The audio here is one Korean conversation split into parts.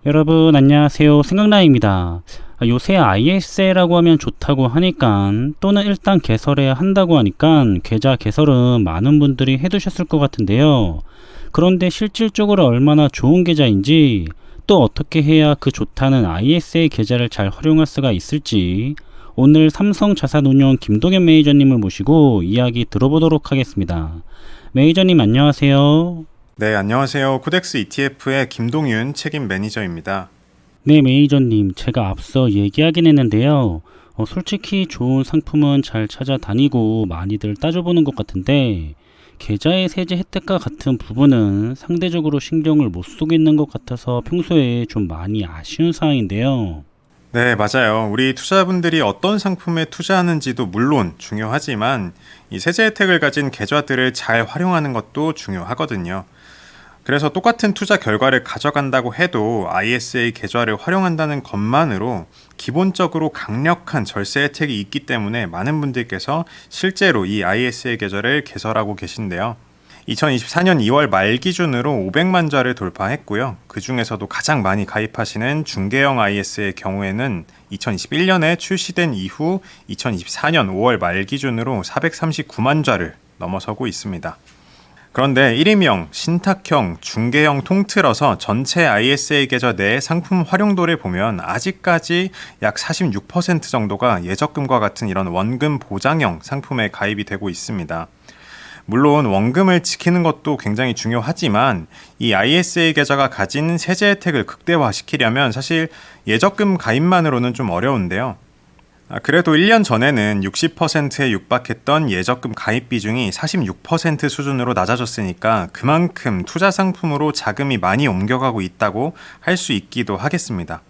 여러분 안녕하세요. 생각나입니다. 요새 ISA라고 하면 좋다고 하니까 또는 일단 개설해야 한다고 하니까 계좌 개설은 많은 분들이 해두셨을 것 같은데요. 그런데 실질적으로 얼마나 좋은 계좌인지 또 어떻게 해야 그 좋다는 ISA 계좌를 잘 활용할 수가 있을지 오늘 삼성자산운용 김동현 매니저님을 모시고 이야기 들어보도록 하겠습니다. 매니저님 안녕하세요. 네, 안녕하세요. 코덱스 ETF의 김동윤 책임 매니저입니다. 네, 매니저님, 제가 앞서 얘기하긴 했는데요. 솔직히 좋은 상품은 잘 찾아다니고 많이들 따져보는 것 같은데, 계좌의 세제 혜택과 같은 부분은 상대적으로 신경을 못 쓰고 있는 것 같아서 평소에 좀 많이 아쉬운 사항인데요. 네, 맞아요. 우리 투자자분들이 어떤 상품에 투자하는지도 물론 중요하지만 이 세제 혜택을 가진 계좌들을 잘 활용하는 것도 중요하거든요. 그래서 똑같은 투자 결과를 가져간다고 해도 ISA 계좌를 활용한다는 것만으로 기본적으로 강력한 절세 혜택이 있기 때문에 많은 분들께서 실제로 이 ISA 계좌를 개설하고 계신데요. 2024년 2월 말 기준으로 500만 자를 돌파했고요. 그 중에서도 가장 많이 가입하시는 중개형 IS의 경우에는 2021년에 출시된 이후 2024년 5월 말 기준으로 439만 자를 넘어서고 있습니다. 그런데 1인명, 신탁형, 중개형 통틀어서 전체 ISA 계좌 내 상품 활용도를 보면 아직까지 약 46% 정도가 예적금과 같은 이런 원금 보장형 상품에 가입이 되고 있습니다. 물론 원금을 지키는 것도 굉장히 중요하지만 이 ISA 계좌가 가진 세제 혜택을 극대화시키려면 사실 예적금 가입만으로는 좀 어려운데요. 그래도 1년 전에는 60%에 육박했던 예적금 가입 비중이 46% 수준으로 낮아졌으니까 그만큼 투자 상품으로 자금이 많이 옮겨가고 있다고 할 수 있기도 하겠습니다.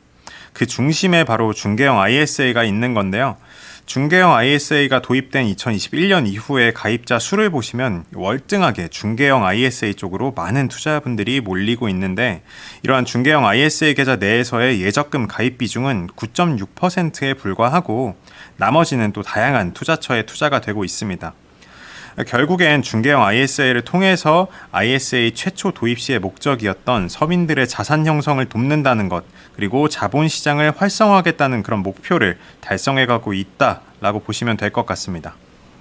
그 중심에 바로 중개형 ISA가 있는 건데요. 중개형 ISA가 도입된 2021년 이후에 가입자 수를 보시면 월등하게 중개형 ISA 쪽으로 많은 투자자분들이 몰리고 있는데 이러한 중개형 ISA 계좌 내에서의 예적금 가입 비중은 9.6%에 불과하고 나머지는 또 다양한 투자처에 투자가 되고 있습니다. 결국엔 중개형 ISA를 통해서 ISA 최초 도입 시의 목적이었던 서민들의 자산 형성을 돕는다는 것, 그리고 자본시장을 활성화하겠다는 그런 목표를 달성해가고 있다라고 보시면 될 것 같습니다.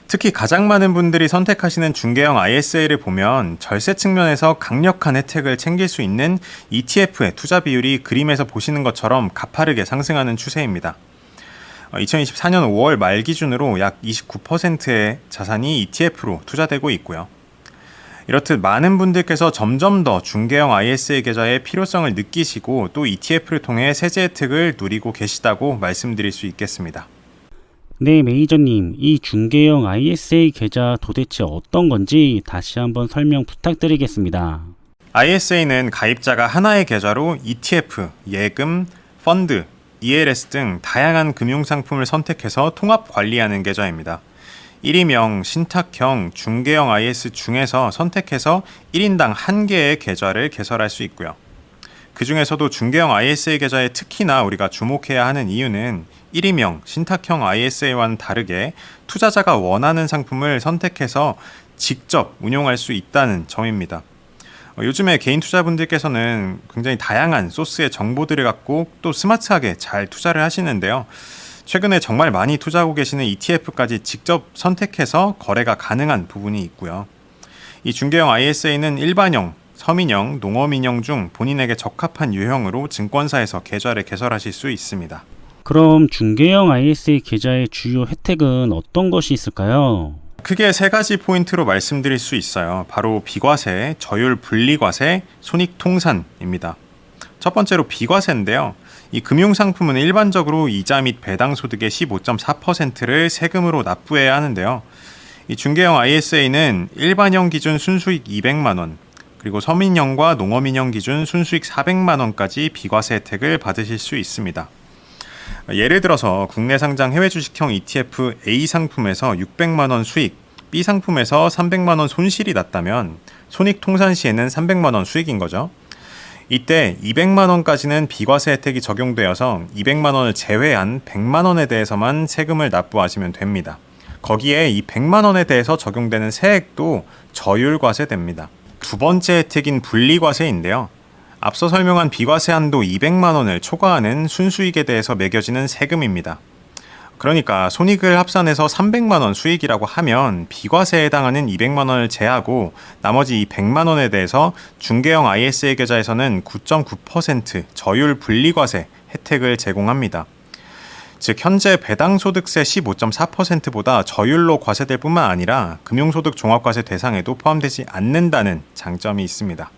특히 가장 많은 분들이 선택하시는 중개형 ISA를 보면 절세 측면에서 강력한 혜택을 챙길 수 있는 ETF의 투자 비율이 그림에서 보시는 것처럼 가파르게 상승하는 추세입니다. 2024년 5월 말 기준으로 약 29%의 자산이 ETF로 투자되고 있고요. 이렇듯 많은 분들께서 점점 더 중개형 ISA 계좌의 필요성을 느끼시고 또 ETF를 통해 세제 혜택을 누리고 계시다고 말씀드릴 수 있겠습니다. 네, 매니저님, 이 중개형 ISA 계좌 도대체 어떤 건지 다시 한번 설명 부탁드리겠습니다. ISA는 가입자가 하나의 계좌로 ETF, 예금, 펀드, ELS 등 다양한 금융상품을 선택해서 통합 관리하는 계좌입니다. 1인명, 신탁형, 중개형 IS 중에서 선택해서 1인당 1개의 계좌를 개설할 수 있고요. 그 중에서도 중개형 ISA 계좌에 특히나 우리가 주목해야 하는 이유는 1인명, 신탁형 ISA와는 다르게 투자자가 원하는 상품을 선택해서 직접 운용할 수 있다는 점입니다. 요즘에 개인 투자분들께서는 굉장히 다양한 소스의 정보들을 갖고 또 스마트하게 잘 투자를 하시는데요. 최근에 정말 많이 투자하고 계시는 ETF까지 직접 선택해서 거래가 가능한 부분이 있고요. 이 중개형 ISA는 일반형, 서민형, 농어민형 중 본인에게 적합한 유형으로 증권사에서 계좌를 개설하실 수 있습니다. 그럼 중개형 ISA 계좌의 주요 혜택은 어떤 것이 있을까요? 크게 세 가지 포인트로 말씀드릴 수 있어요. 바로 비과세, 저율 분리과세, 손익통산입니다. 첫 번째로 비과세인데요. 이 금융상품은 일반적으로 이자 및 배당 소득의 15.4%를 세금으로 납부해야 하는데요. 이 중개형 ISA는 일반형 기준 순수익 200만 원, 그리고 서민형과 농어민형 기준 순수익 400만 원까지 비과세 혜택을 받으실 수 있습니다. 예를 들어서 국내 상장 해외 주식형 ETF A 상품에서 600만 원 수익, B 상품에서 300만 원 손실이 났다면 손익 통산 시에는 300만 원 수익인 거죠. 이때 200만 원까지는 비과세 혜택이 적용되어서 200만 원을 제외한 100만 원에 대해서만 세금을 납부하시면 됩니다. 거기에 이 100만 원에 대해서 적용되는 세액도 저율과세됩니다. 두 번째 혜택인 분리과세인데요. 앞서 설명한 비과세 한도 200만 원을 초과하는 순수익에 대해서 매겨지는 세금입니다. 그러니까 손익을 합산해서 300만 원 수익이라고 하면 비과세에 해당하는 200만 원을 제하고 나머지 이 100만 원에 대해서 중개형 ISA 계좌에서는 9.9% 저율 분리과세 혜택을 제공합니다. 즉 현재 배당소득세 15.4%보다 저율로 과세될 뿐만 아니라 금융소득 종합과세 대상에도 포함되지 않는다는 장점이 있습니다.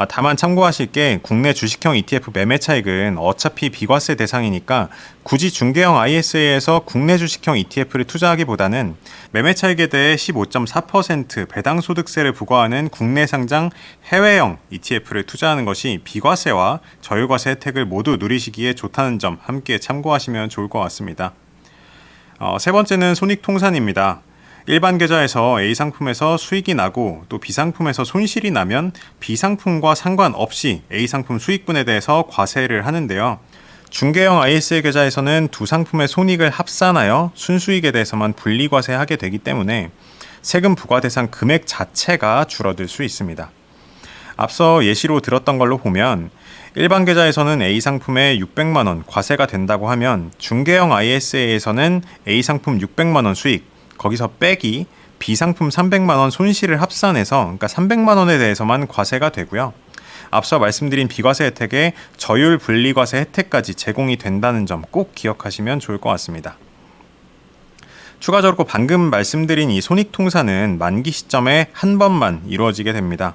다만 참고하실 게 국내 주식형 ETF 매매 차익은 어차피 비과세 대상이니까 굳이 중개형 ISA에서 국내 주식형 ETF를 투자하기보다는 매매 차익에 대해 15.4% 배당소득세를 부과하는 국내 상장 해외형 ETF를 투자하는 것이 비과세와 저율과세 혜택을 모두 누리시기에 좋다는 점 함께 참고하시면 좋을 것 같습니다. 세 번째는 손익통산입니다. 일반 계좌에서 A 상품에서 수익이 나고 또 B 상품에서 손실이 나면 B 상품과 상관없이 A 상품 수익분에 대해서 과세를 하는데요. 중개형 ISA 계좌에서는 두 상품의 손익을 합산하여 순수익에 대해서만 분리과세하게 되기 때문에 세금 부과 대상 금액 자체가 줄어들 수 있습니다. 앞서 예시로 들었던 걸로 보면 일반 계좌에서는 A 상품에 600만 원 과세가 된다고 하면 중개형 ISA에서는 A 상품 600만 원 수익 거기서 빼기 B상품 300만 원 손실을 합산해서 그러니까 300만 원에 대해서만 과세가 되고요. 앞서 말씀드린 비과세 혜택에 저율 분리과세 혜택까지 제공이 된다는 점 꼭 기억하시면 좋을 것 같습니다. 추가적으로 방금 말씀드린 이 손익통산은 만기 시점에 한 번만 이루어지게 됩니다.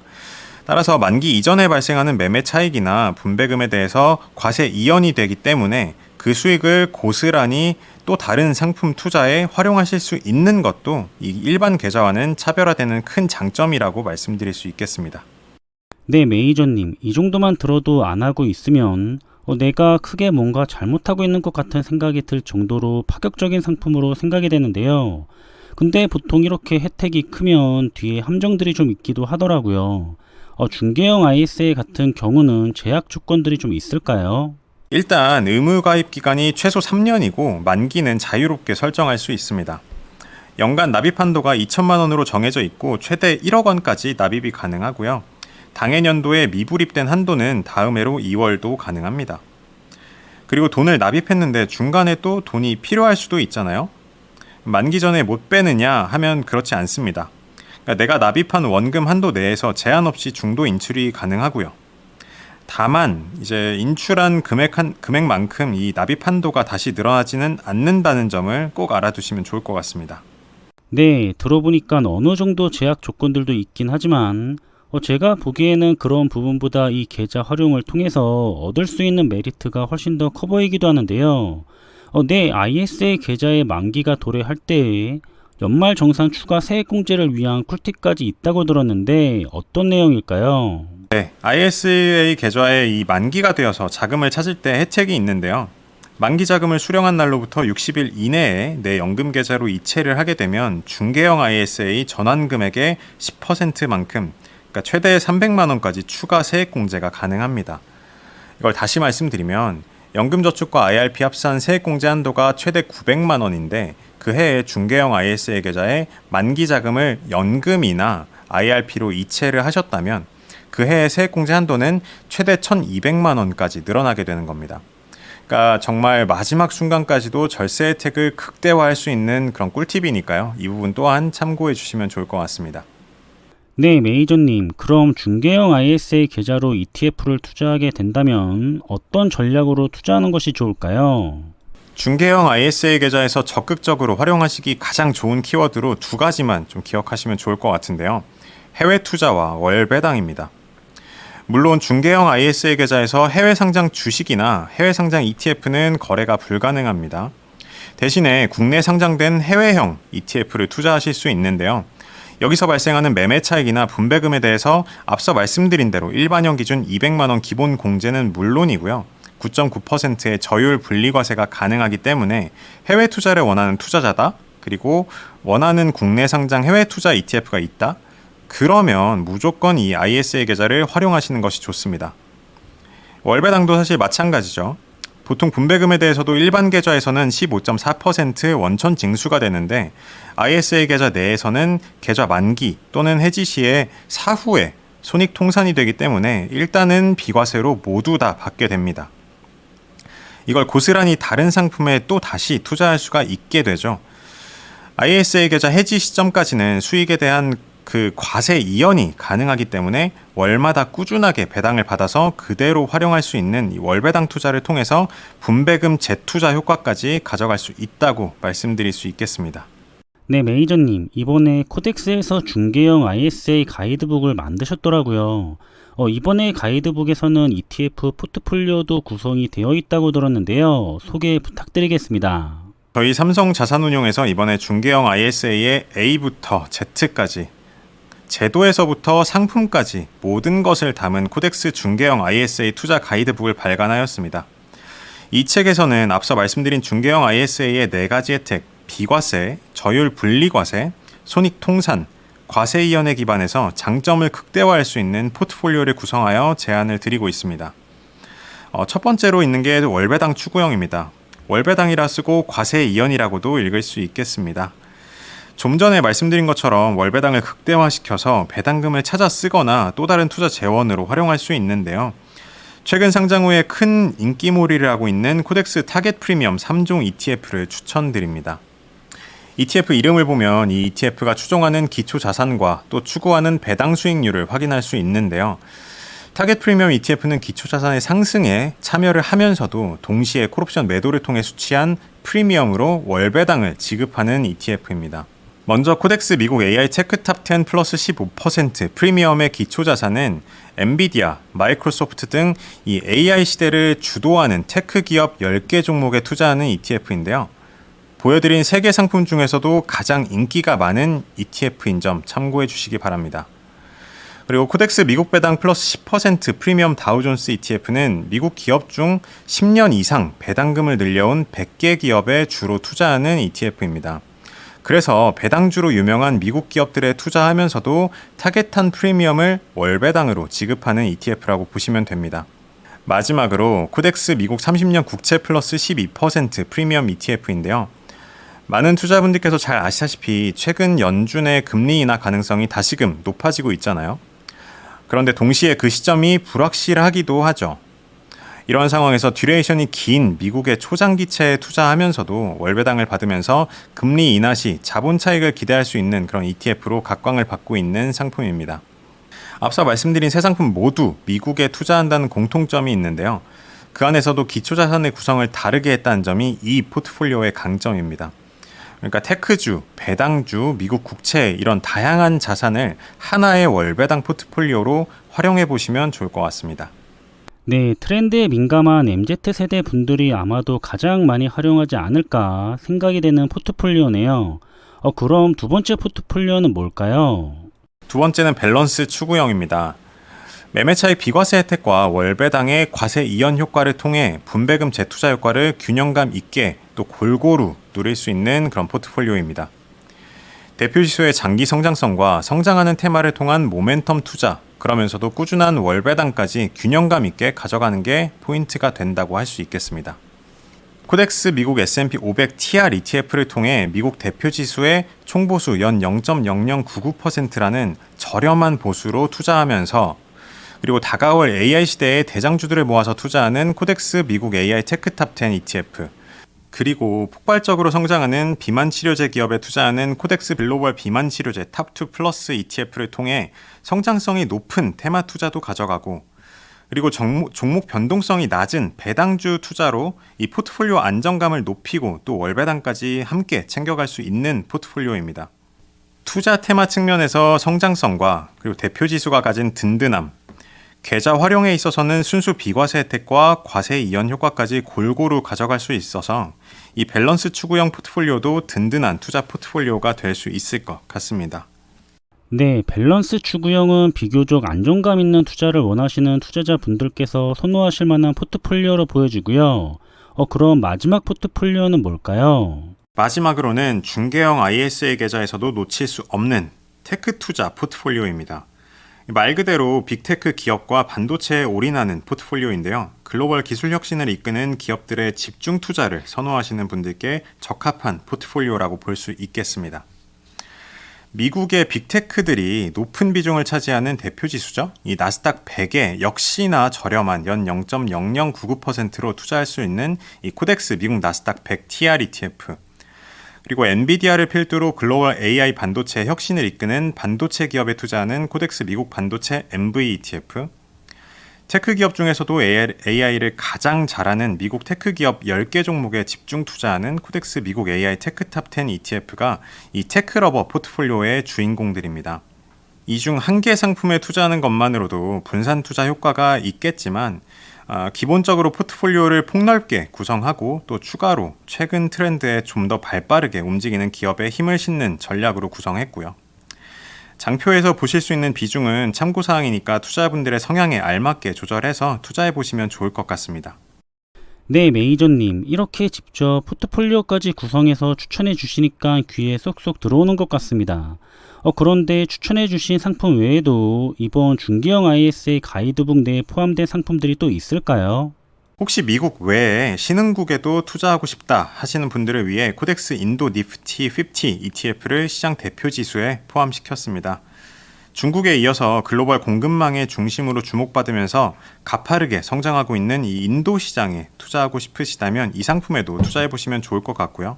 따라서 만기 이전에 발생하는 매매 차익이나 분배금에 대해서 과세 이연이 되기 때문에 그 수익을 고스란히 또 다른 상품 투자에 활용하실 수 있는 것도 이 일반 계좌와는 차별화되는 큰 장점이라고 말씀드릴 수 있겠습니다. 네, 메이저님. 이 정도만 들어도 안 하고 있으면 내가 크게 뭔가 잘못하고 있는 것 같은 생각이 들 정도로 파격적인 상품으로 생각이 되는데요. 근데 보통 이렇게 혜택이 크면 뒤에 함정들이 좀 있기도 하더라고요. 중개형 ISA 같은 경우는 제약 조건들이 좀 있을까요? 일단 의무 가입 기간이 최소 3년이고 만기는 자유롭게 설정할 수 있습니다. 연간 납입 한도가 2천만 원으로 정해져 있고 최대 1억 원까지 납입이 가능하고요. 당해년도에 미불입된 한도는 다음 해로 2월도 가능합니다. 그리고 돈을 납입했는데 중간에 또 돈이 필요할 수도 있잖아요. 만기 전에 못 빼느냐 하면 그렇지 않습니다. 그러니까 내가 납입한 원금 한도 내에서 제한 없이 중도 인출이 가능하고요. 다만 이제 인출한 금액만큼 이 납입 한도가 다시 늘어나지는 않는다는 점을 꼭 알아두시면 좋을 것 같습니다. 네, 들어보니까 어느 정도 제약 조건들도 있긴 하지만 제가 보기에는 그런 부분보다 이 계좌 활용을 통해서 얻을 수 있는 메리트가 훨씬 더 커 보이기도 하는데요. 내 ISA 계좌의 만기가 도래할 때 연말 정산 추가 세액공제를 위한 꿀팁까지 있다고 들었는데 어떤 내용일까요? 네, ISA 계좌에 이 만기가 되어서 자금을 찾을 때 혜택이 있는데요. 만기 자금을 수령한 날로부터 60일 이내에 내 연금 계좌로 이체를 하게 되면 중개형 ISA 전환 금액의 10%만큼 그러니까 최대 300만 원까지 추가 세액 공제가 가능합니다. 이걸 다시 말씀드리면 연금저축과 IRP 합산 세액 공제 한도가 최대 900만 원인데 그 해에 중개형 ISA 계좌에 만기 자금을 연금이나 IRP로 이체를 하셨다면 그 해의 세액공제 한도는 최대 1,200만 원까지 늘어나게 되는 겁니다. 그러니까 정말 마지막 순간까지도 절세 혜택을 극대화할 수 있는 그런 꿀팁이니까요. 이 부분 또한 참고해 주시면 좋을 것 같습니다. 네, 메이저님. 그럼 중개형 ISA 계좌로 ETF를 투자하게 된다면 어떤 전략으로 투자하는 것이 좋을까요? 중개형 ISA 계좌에서 적극적으로 활용하시기 가장 좋은 키워드로 두 가지만 좀 기억하시면 좋을 것 같은데요. 해외 투자와 월 배당입니다. 물론 중개형 ISA 계좌에서 해외 상장 주식이나 해외 상장 ETF는 거래가 불가능합니다. 대신에 국내 상장된 해외형 ETF를 투자하실 수 있는데요. 여기서 발생하는 매매 차익이나 분배금에 대해서 앞서 말씀드린 대로 일반형 기준 200만 원 기본 공제는 물론이고요. 9.9%의 저율 분리과세가 가능하기 때문에 해외 투자를 원하는 투자자다. 그리고 원하는 국내 상장 해외 투자 ETF가 있다. 그러면 무조건 이 ISA 계좌를 활용하시는 것이 좋습니다. 월배당도 사실 마찬가지죠. 보통 분배금에 대해서도 일반 계좌에서는 15.4% 원천 징수가 되는데 ISA 계좌 내에서는 계좌 만기 또는 해지 시에 사후에 손익통산이 되기 때문에 일단은 비과세로 모두 다 받게 됩니다. 이걸 고스란히 다른 상품에 또 다시 투자할 수가 있게 되죠. ISA 계좌 해지 시점까지는 수익에 대한 그 과세 이연이 가능하기 때문에 월마다 꾸준하게 배당을 받아서 그대로 활용할 수 있는 이 월배당 투자를 통해서 분배금 재투자 효과까지 가져갈 수 있다고 말씀드릴 수 있겠습니다. 네, 매니저님, 이번에 코덱스에서 중개형 ISA 가이드북을 만드셨더라고요. 이번에 가이드북에서는 ETF 포트폴리오도 구성이 되어 있다고 들었는데요. 소개 부탁드리겠습니다. 저희 삼성 자산운용에서 이번에 중개형 ISA의 A부터 Z까지 제도에서부터 상품까지 모든 것을 담은 코덱스 중개형 ISA 투자 가이드북을 발간하였습니다. 이 책에서는 앞서 말씀드린 중개형 ISA의 4가지 혜택, 비과세, 저율 분리과세, 손익통산, 과세 이연에 기반해서 장점을 극대화할 수 있는 포트폴리오를 구성하여 제안을 드리고 있습니다. 첫 번째로 있는 게 월배당 추구형입니다. 월배당이라 쓰고 과세 이연이라고도 읽을 수 있겠습니다. 좀 전에 말씀드린 것처럼 월배당을 극대화시켜서 배당금을 찾아 쓰거나 또 다른 투자 재원으로 활용할 수 있는데요. 최근 상장 후에 큰 인기몰이를 하고 있는 코덱스 타겟 프리미엄 3종 ETF를 추천드립니다. ETF 이름을 보면 이 ETF가 추종하는 기초 자산과 또 추구하는 배당 수익률을 확인할 수 있는데요. 타겟 프리미엄 ETF는 기초 자산의 상승에 참여를 하면서도 동시에 콜옵션 매도를 통해 수취한 프리미엄으로 월배당을 지급하는 ETF입니다. 먼저 코덱스 미국 AI 테크 탑10 플러스 15% 프리미엄의 기초 자산은 엔비디아, 마이크로소프트 등 이 AI 시대를 주도하는 테크 기업 10개 종목에 투자하는 ETF인데요. 보여드린 3개 상품 중에서도 가장 인기가 많은 ETF인 점 참고해 주시기 바랍니다. 그리고 코덱스 미국 배당 플러스 10% 프리미엄 다우존스 ETF는 미국 기업 중 10년 이상 배당금을 늘려온 100개 기업에 주로 투자하는 ETF입니다. 그래서 배당주로 유명한 미국 기업들에 투자하면서도 타겟한 프리미엄을 월배당으로 지급하는 ETF라고 보시면 됩니다. 마지막으로 코덱스 미국 30년 국채 플러스 12% 프리미엄 ETF인데요. 많은 투자분들께서 잘 아시다시피 최근 연준의 금리 인하 가능성이 다시금 높아지고 있잖아요. 그런데 동시에 그 시점이 불확실하기도 하죠. 이런 상황에서 듀레이션이 긴 미국의 초장기채에 투자하면서도 월배당을 받으면서 금리 인하 시 자본 차익을 기대할 수 있는 그런 ETF로 각광을 받고 있는 상품입니다. 앞서 말씀드린 세 상품 모두 미국에 투자한다는 공통점이 있는데요. 그 안에서도 기초자산의 구성을 다르게 했다는 점이 이 포트폴리오의 강점입니다. 그러니까 테크주, 배당주, 미국 국채 이런 다양한 자산을 하나의 월배당 포트폴리오로 활용해 보시면 좋을 것 같습니다. 네, 트렌드에 민감한 MZ세대 분들이 아마도 가장 많이 활용하지 않을까 생각이 되는 포트폴리오네요. 그럼 두 번째 포트폴리오는 뭘까요? 두 번째는 밸런스 추구형입니다. 매매 차익 비과세 혜택과 월배당의 과세 이연 효과를 통해 분배금 재투자 효과를 균형감 있게 또 골고루 누릴 수 있는 그런 포트폴리오입니다. 대표 지수의 장기 성장성과 성장하는 테마를 통한 모멘텀 투자, 그러면서도 꾸준한 월배당까지 균형감 있게 가져가는 게 포인트가 된다고 할 수 있겠습니다. 코덱스 미국 S&P 500 TR ETF를 통해 미국 대표 지수의 총보수 연 0.0099%라는 저렴한 보수로 투자하면서 그리고 다가올 AI 시대의 대장주들을 모아서 투자하는 코덱스 미국 AI 테크 탑10 ETF, 그리고 폭발적으로 성장하는 비만 치료제 기업에 투자하는 코덱스 글로벌 비만 치료제 탑2 플러스 ETF를 통해 성장성이 높은 테마 투자도 가져가고, 그리고 종목 변동성이 낮은 배당주 투자로 이 포트폴리오 안정감을 높이고 또 월배당까지 함께 챙겨갈 수 있는 포트폴리오입니다. 투자 테마 측면에서 성장성과 그리고 대표 지수가 가진 든든함, 계좌 활용에 있어서는 순수 비과세 혜택과 과세 이연 효과까지 골고루 가져갈 수 있어서 이 밸런스 추구형 포트폴리오도 든든한 투자 포트폴리오가 될 수 있을 것 같습니다. 네, 밸런스 추구형은 비교적 안정감 있는 투자를 원하시는 투자자분들께서 선호하실 만한 포트폴리오로 보여지고요. 그럼 마지막 포트폴리오는 뭘까요? 마지막으로는 중개형 ISA 계좌에서도 놓칠 수 없는 테크 투자 포트폴리오입니다. 말 그대로 빅테크 기업과 반도체에 올인하는 포트폴리오인데요. 글로벌 기술 혁신을 이끄는 기업들의 집중 투자를 선호하시는 분들께 적합한 포트폴리오라고 볼 수 있겠습니다. 미국의 빅테크들이 높은 비중을 차지하는 대표 지수죠. 이 나스닥 100에 역시나 저렴한 연 0.0099%로 투자할 수 있는 이 코덱스 미국 나스닥 100 TR ETF. 그리고 엔비디아를 필두로 글로벌 AI 반도체 혁신을 이끄는 반도체 기업에 투자하는 코덱스 미국 반도체 MV ETF. 테크 기업 중에서도 AI를 가장 잘하는 미국 테크 기업 10개 종목에 집중 투자하는 코덱스 미국 AI 테크탑 10 ETF가 이 테크러버 포트폴리오의 주인공들입니다. 이 중 한 개 상품에 투자하는 것만으로도 분산 투자 효과가 있겠지만 기본적으로 포트폴리오를 폭넓게 구성하고 또 추가로 최근 트렌드에 좀 더 발빠르게 움직이는 기업에 힘을 싣는 전략으로 구성했고요. 장표에서 보실 수 있는 비중은 참고사항이니까 투자분들의 성향에 알맞게 조절해서 투자해 보시면 좋을 것 같습니다. 네, 메이저님. 이렇게 직접 포트폴리오까지 구성해서 추천해 주시니까 귀에 쏙쏙 들어오는 것 같습니다. 그런데 추천해 주신 상품 외에도 이번 중기형 ISA 가이드북 내에 포함된 상품들이 또 있을까요? 혹시 미국 외에 신흥국에도 투자하고 싶다 하시는 분들을 위해 코덱스 인도 니프티 50 ETF를 시장 대표 지수에 포함시켰습니다. 중국에 이어서 글로벌 공급망의 중심으로 주목받으면서 가파르게 성장하고 있는 이 인도 시장에 투자하고 싶으시다면 이 상품에도 투자해 보시면 좋을 것 같고요.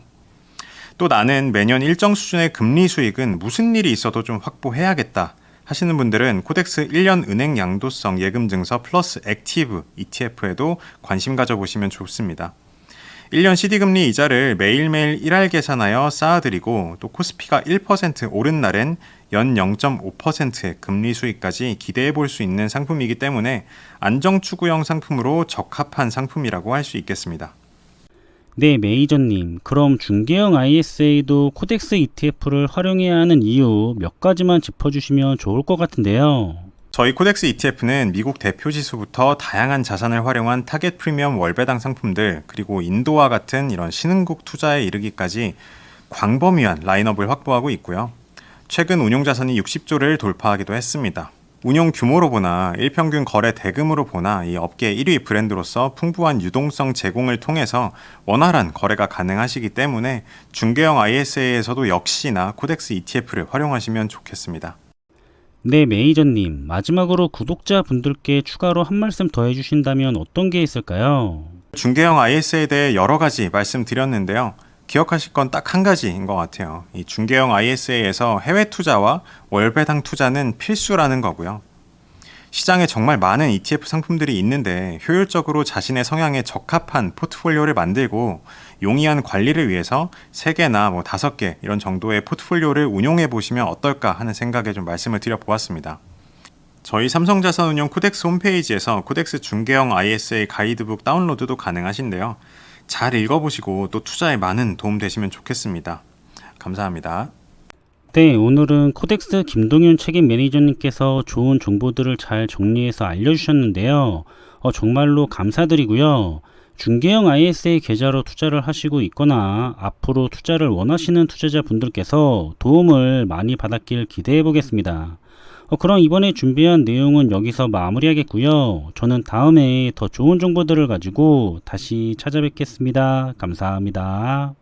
또 나는 매년 일정 수준의 금리 수익은 무슨 일이 있어도 좀 확보해야겠다 하시는 분들은 코덱스 1년 은행 양도성 예금 증서 플러스 액티브 ETF에도 관심 가져보시면 좋습니다. 1년 CD금리 이자를 매일매일 1할 계산하여 쌓아드리고 또 코스피가 1% 오른 날엔 연 0.5%의 금리 수익까지 기대해 볼 수 있는 상품이기 때문에 안정추구형 상품으로 적합한 상품이라고 할 수 있겠습니다. 네, 메이저님. 그럼 중개형 ISA도 코덱스 ETF를 활용해야 하는 이유 몇 가지만 짚어주시면 좋을 것 같은데요. 저희 코덱스 ETF는 미국 대표 지수부터 다양한 자산을 활용한 타겟 프리미엄 월배당 상품들 그리고 인도와 같은 이런 신흥국 투자에 이르기까지 광범위한 라인업을 확보하고 있고요. 최근 운용 자산이 60조를 돌파하기도 했습니다. 운용 규모로 보나 일평균 거래 대금으로 보나 이 업계 1위 브랜드로서 풍부한 유동성 제공을 통해서 원활한 거래가 가능하시기 때문에 중개형 ISA에서도 역시나 코덱스 ETF를 활용하시면 좋겠습니다. 네, 메이저님. 마지막으로 구독자분들께 추가로 한 말씀 더 해주신다면 어떤 게 있을까요? 중개형 ISA에 대해 여러 가지 말씀드렸는데요. 기억하실 건 딱 한 가지인 것 같아요. 이 중개형 ISA에서 해외 투자와 월배당 투자는 필수라는 거고요. 시장에 정말 많은 ETF 상품들이 있는데 효율적으로 자신의 성향에 적합한 포트폴리오를 만들고 용이한 관리를 위해서 3개나 5개 이런 정도의 포트폴리오를 운용해 보시면 어떨까 하는 생각에 좀 말씀을 드려보았습니다. 저희 삼성자산운용 코덱스 홈페이지에서 코덱스 중개형 ISA 가이드북 다운로드도 가능하신데요. 잘 읽어보시고 또 투자에 많은 도움 되시면 좋겠습니다. 감사합니다. 네, 오늘은 코덱스 김동윤 책임 매니저님께서 좋은 정보들을 잘 정리해서 알려주셨는데요. 정말로 감사드리고요. 중개형 ISA 계좌로 투자를 하시고 있거나 앞으로 투자를 원하시는 투자자분들께서 도움을 많이 받았길 기대해 보겠습니다. 그럼 이번에 준비한 내용은 여기서 마무리하겠고요. 저는 다음에 더 좋은 정보들을 가지고 다시 찾아뵙겠습니다. 감사합니다.